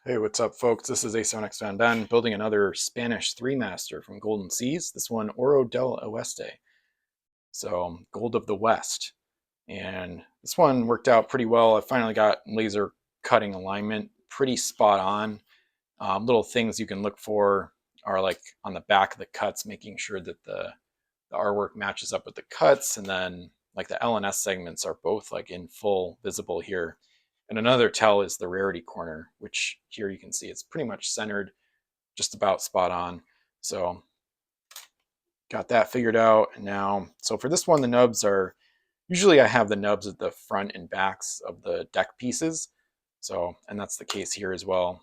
Hey, what's up, folks? This is A7X Van Ben building another Spanish 3-master from Golden Seas. This one, Oro del Oeste, so Gold of the West. And this one worked out pretty well. I finally got laser cutting alignment pretty spot on. Little things you can look for are like on the back of the cuts, making sure that the artwork matches up with the cuts, and then like the L and S segments are both like in full visible here. And another tell is the rarity corner, which here you can see it's pretty much centered, just about spot on. So got that figured out. And now, so for this one, the nubs are, usually I have the nubs at the front and backs of the deck pieces. So, and that's the case here as well.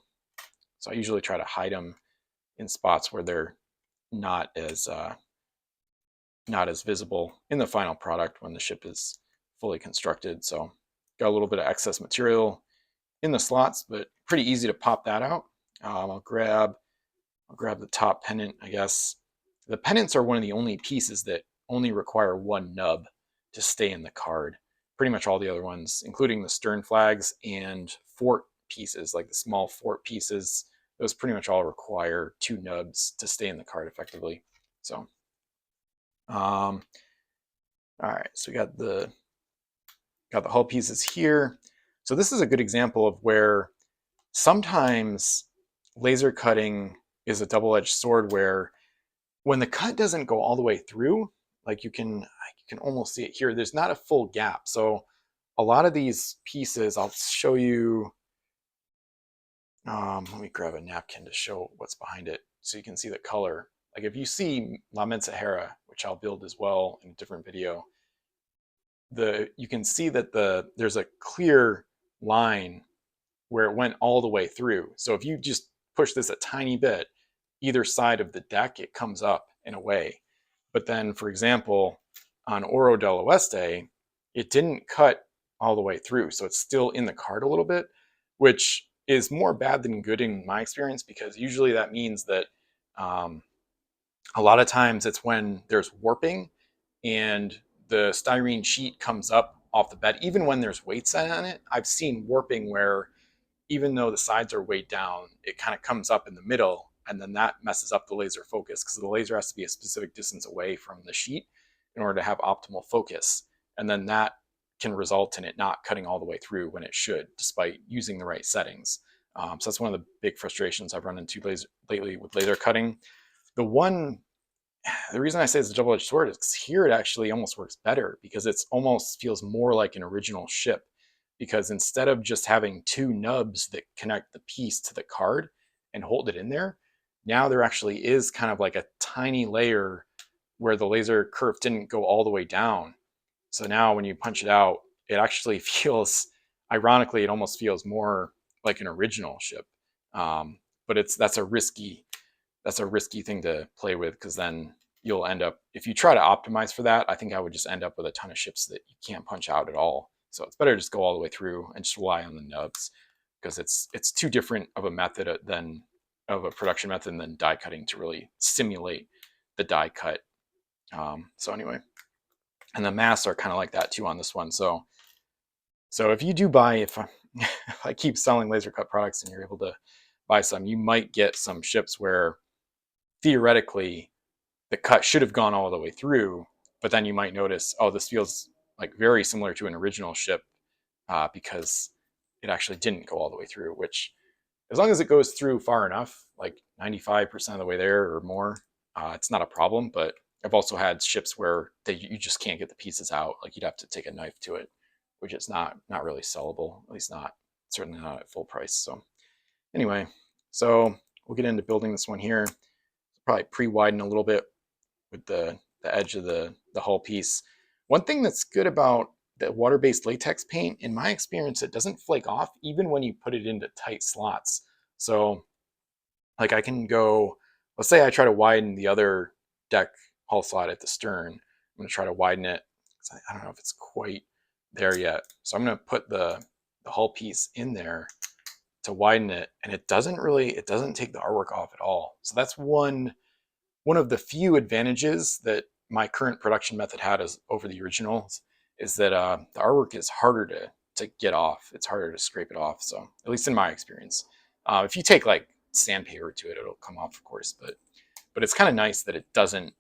So I usually try to hide them in spots where they're not as visible in the final product when the ship is fully constructed. So got a little bit of excess material in the slots, but pretty easy to pop that out. I'll grab the top pennant, I guess. The pennants are one of the only pieces that only require one nub to stay in the card. Pretty much all the other ones, including the stern flags and fort pieces, like the small fort pieces, those pretty much all require two nubs to stay in the card effectively. So, all right, so we got the hull pieces here. So this is a good example of where sometimes laser cutting is a double-edged sword, where when the cut doesn't go all the way through, like you can almost see it here, there's not a full gap. So a lot of these pieces, I'll show you, let me grab a napkin to show what's behind it so you can see the color. Like if you see La Mensajera, which I'll build as well in a different video, you can see that there's a clear line where it went all the way through. So if you just push this a tiny bit, either side of the deck, it comes up in a way. But then, for example, on Oro del Oeste, it didn't cut all the way through. So it's still in the card a little bit, which is more bad than good in my experience, because usually that means that a lot of times it's when there's warping and the styrene sheet comes up off the bed, even when there's weight set on it. I've seen warping where even though the sides are weighed down, it kind of comes up in the middle, and then that messes up the laser focus, because the laser has to be a specific distance away from the sheet in order to have optimal focus. And then that can result in it not cutting all the way through when it should, despite using the right settings. So that's one of the big frustrations I've run into lately with laser cutting. The reason I say it's a double-edged sword is because here it actually almost works better, because it's almost feels more like an original ship, because instead of just having two nubs that connect the piece to the card and hold it in there, now there actually is kind of like a tiny layer where the laser curve didn't go all the way down. So now when you punch it out, it actually feels, ironically, it almost feels more like an original ship. But that's a risky thing to play with, because then you'll end up, if you try to optimize for that, I think I would just end up with a ton of ships that you can't punch out at all. So it's better to just go all the way through and just rely on the nubs, because it's too different of a method of a production method than die cutting to really simulate the die cut. So anyway, and the masts are kind of like that too on this one. So if you do buy, if I keep selling laser cut products and you're able to buy some, you might get some ships where theoretically the cut should have gone all the way through, but then you might notice, oh, this feels like very similar to an original ship, because it actually didn't go all the way through, which, as long as it goes through far enough, like 95% of the way there or more, it's not a problem. But I've also had ships where you just can't get the pieces out. Like you'd have to take a knife to it, which is not really sellable, at least certainly not at full price. So anyway, so we'll get into building this one here. Probably pre-widen a little bit with the edge of the hull piece. One thing that's good about the water-based latex paint, in my experience, it doesn't flake off even when you put it into tight slots. So like I can go, let's say I try to widen the other deck hull slot at the stern. I'm going to try to widen it. I don't know if it's quite there yet. So I'm going to put the hull piece in there to widen it, and it doesn't take the artwork off at all. So that's one of the few advantages that my current production method had over the originals, is that the artwork is harder to get off. It's harder to scrape it off. So at least in my experience. If you take like sandpaper to it, it'll come off, of course, but it's kind of nice that it doesn't,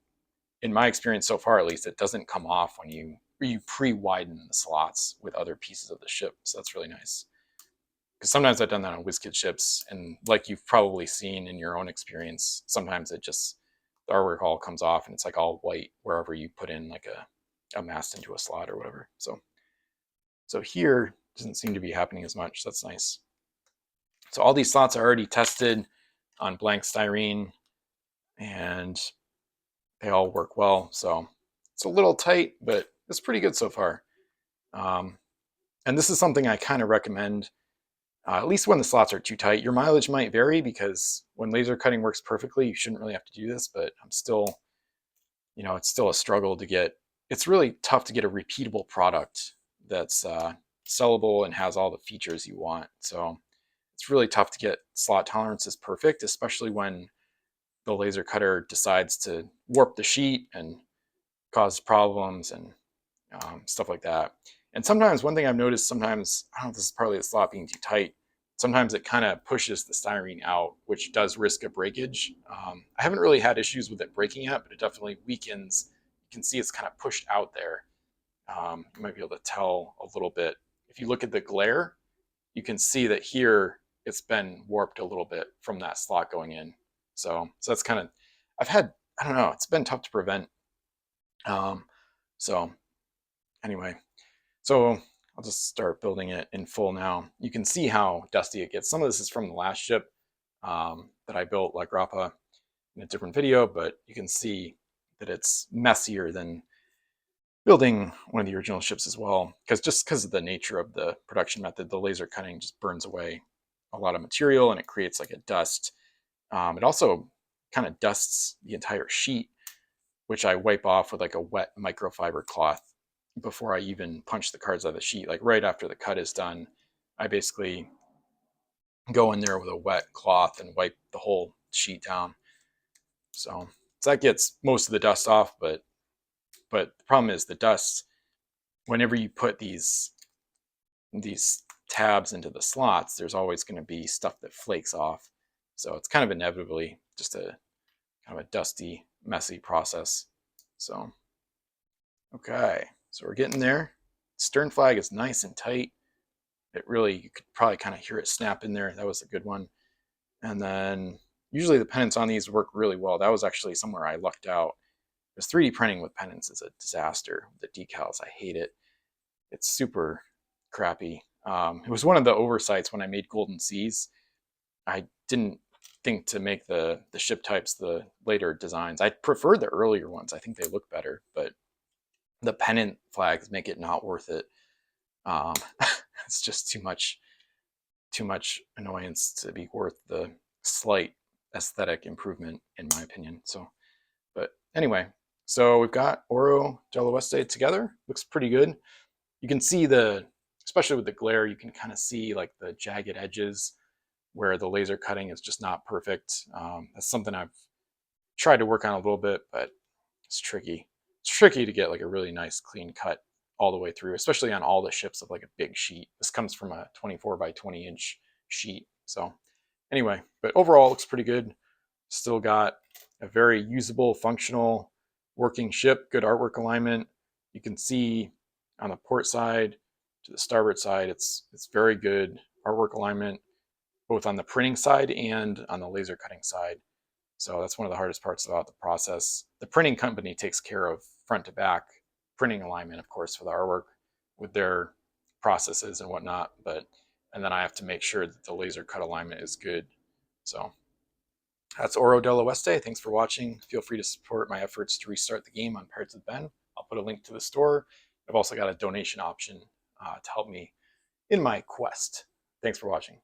in my experience so far at least, it doesn't come off when you pre-widen the slots with other pieces of the ship. So that's really nice. Because sometimes I've done that on WizKids ships, and like you've probably seen in your own experience, sometimes it just, the artwork all comes off and it's like all white wherever you put in like a mast into a slot or whatever. So here doesn't seem to be happening as much. That's nice. So all these slots are already tested on blank styrene, and they all work well. So it's a little tight, but it's pretty good so far. And this is something I kind of recommend, at least when the slots are too tight. Your mileage might vary because when laser cutting works perfectly, you shouldn't really have to do this, but I'm still, it's still a struggle to get, it's really tough to get a repeatable product that's sellable and has all the features you want. So it's really tough to get slot tolerances perfect, especially when the laser cutter decides to warp the sheet and cause problems and stuff like that. And sometimes one thing I've noticed, sometimes, I don't know if this is partly the slot being too tight, sometimes it kind of pushes the styrene out, which does risk a breakage. I haven't really had issues with it breaking yet, but it definitely weakens. You can see it's kind of pushed out there. You might be able to tell a little bit. If you look at the glare, you can see that here it's been warped a little bit from that slot going in. So that's kind of, I don't know, it's been tough to prevent. So anyway, so I'll just start building it in full now. You can see how dusty it gets. Some of this is from the last ship that I built, like Grappa, in a different video, but you can see that it's messier than building one of the original ships as well, because of the nature of the production method, the laser cutting just burns away a lot of material and it creates like a dust. It also kind of dusts the entire sheet, which I wipe off with like a wet microfiber cloth before I even punch the cards out of the sheet. Like right after the cut is done, I basically go in there with a wet cloth and wipe the whole sheet down. So that gets most of the dust off, but the problem is the dust, whenever you put these tabs into the slots, there's always going to be stuff that flakes off. So it's kind of inevitably just a kind of a dusty, messy process. So, okay, so we're getting there. Stern flag is nice and tight. It really, you could probably kind of hear it snap in there. That was a good one. And then usually the pennants on these work really well. That was actually somewhere I lucked out. Because 3D printing with pennants is a disaster. The decals, I hate it. It's super crappy. It was one of the oversights when I made Golden Seas. I didn't think to make the ship types the later designs. I prefer the earlier ones. I think they look better, but the pennant flags make it not worth it. It's just too much annoyance to be worth the slight aesthetic improvement, in my opinion. So, but anyway, so we've got Oro del Oeste together. Looks pretty good. You can see especially with the glare, you can kind of see like the jagged edges where the laser cutting is just not perfect. That's something I've tried to work on a little bit, but it's tricky. It's tricky to get like a really nice clean cut all the way through, especially on all the ships of like a big sheet. This comes from a 24 by 20 inch sheet. So anyway, but overall it looks pretty good. Still got a very usable, functional, working ship, good artwork alignment. You can see on the port side to the starboard side, it's very good artwork alignment, both on the printing side and on the laser cutting side. So that's one of the hardest parts about the process. The printing company takes care of front to back printing alignment, of course, for the artwork with their processes and whatnot. And then I have to make sure that the laser cut alignment is good. So that's Oro del Oeste. Thanks for watching. Feel free to support my efforts to restart the game on Pirates of Ben. I'll put a link to the store. I've also got a donation option to help me in my quest. Thanks for watching.